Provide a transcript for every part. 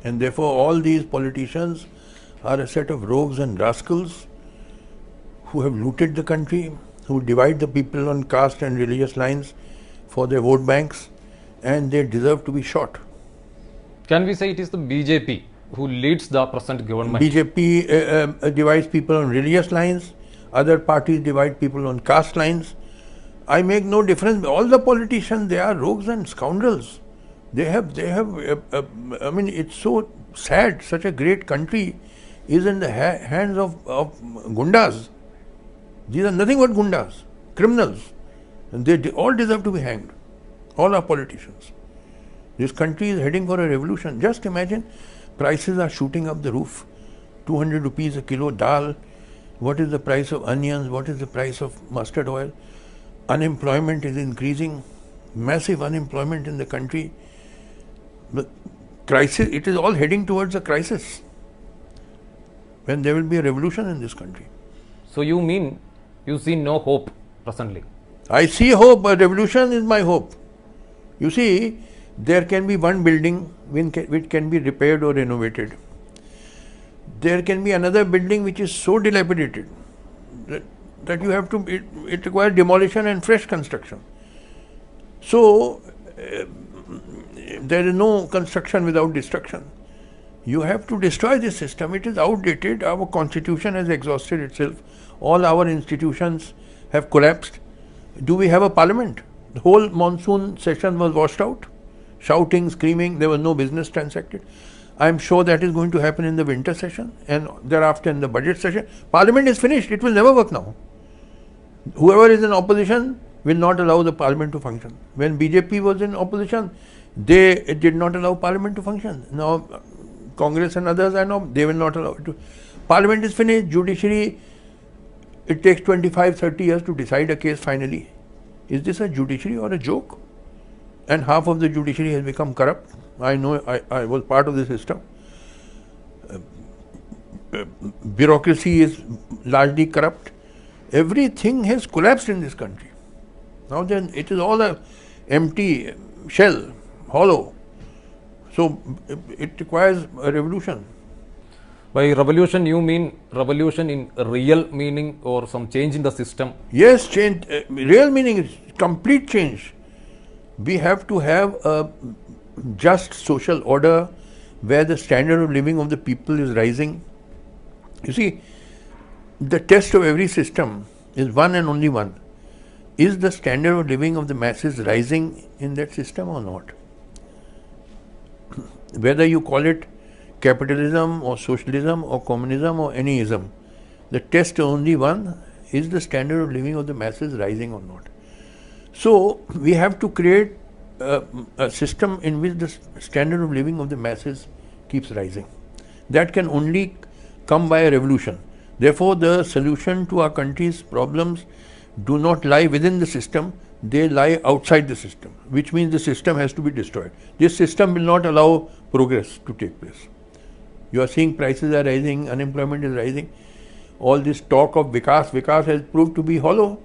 And therefore all these politicians are a set of rogues and rascals who have looted the country, who divide the people on caste and religious lines for their vote banks, and they deserve to be shot. Can we say it is the BJP who leads the present government? BJP divides people on religious lines, other parties divide people on caste lines. I make no difference. All the politicians, they are rogues and scoundrels. I mean, it's so sad. Such a great country is in the hands of gundas. These are nothing but gundas, criminals. And they all deserve to be hanged. All our politicians. This country is heading for a revolution. Just imagine, prices are shooting up the roof. 200 rupees a kilo dal. What is the price of onions? What is the price of mustard oil? Unemployment is increasing. Massive unemployment in the country. The crisis, it is all heading towards a crisis. When there will be a revolution in this country. So you mean you see no hope presently? I see hope. A revolution is my hope. You see, there can be one building which can be repaired or renovated. There can be another building which is so dilapidated that you have to, it requires demolition and fresh construction. So, there is no construction without destruction. You have to destroy this system. It is outdated. Our constitution has exhausted itself. All our institutions have collapsed. Do we have a parliament? The whole monsoon session was washed out. Shouting, screaming, there was no business transacted. I am sure that is going to happen in the winter session and thereafter in the budget session. Parliament is finished. It will never work now. Whoever is in opposition will not allow the parliament to function. When BJP was in opposition, they did not allow parliament to function. Now, Congress and others, I know, they will not allow it to. Parliament is finished. Judiciary, it takes 25-30 years to decide a case finally. Is this a judiciary or a joke? And half of the judiciary has become corrupt. I know, I was part of the system. Bureaucracy is largely corrupt. Everything has collapsed in this country. Now then, it is all a empty shell, hollow. So it requires a revolution. By revolution, you mean revolution in real meaning or some change in the system? Yes, change. Real meaning is complete change. We have to have a just social order where the standard of living of the people is rising. You see, the test of every system is one and only one. Is the standard of living of the masses rising in that system or not? Whether you call it capitalism or socialism or communism or any ism, the test is only one: is the standard of living of the masses rising or not? So we have to create a system in which the standard of living of the masses keeps rising. That can only come by a revolution. Therefore, the solution to our country's problems do not lie within the system, they lie outside the system, which means the system has to be destroyed. This system will not allow progress to take place. You are seeing prices are rising, unemployment is rising. All this talk of Vikas has proved to be hollow.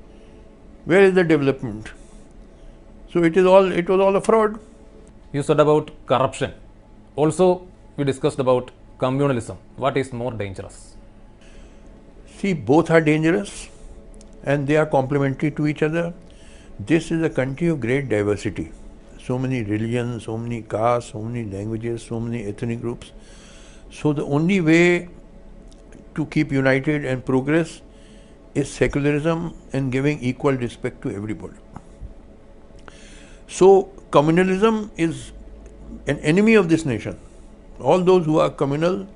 Where is the development? So it was all a fraud. You said about corruption. Also, we discussed about communalism. What is more dangerous? See, both are dangerous and they are complementary to each other. This is a country of great diversity. So many religions, so many castes, so many languages, so many ethnic groups. So the only way to keep united and progress is secularism and giving equal respect to everybody. So communalism is an enemy of this nation. All those who are communal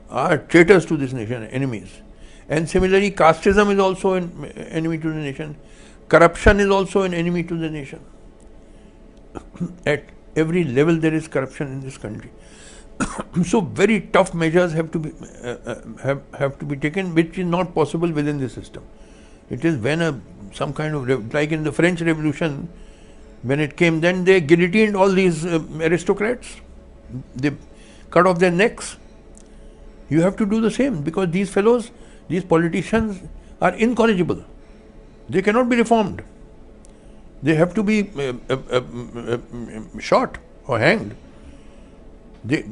are traitors to this nation, enemies. And similarly, casteism is also an enemy to the nation. Corruption is also an enemy to the nation. At every level there is corruption in this country. So very tough measures have to be taken, which is not possible within the system. It is when some kind of, like in the French Revolution, when it came, then they guillotined all these aristocrats. They cut off their necks. You have to do the same, because these fellows, these politicians are incorrigible. They cannot be reformed. They have to be shot or hanged. They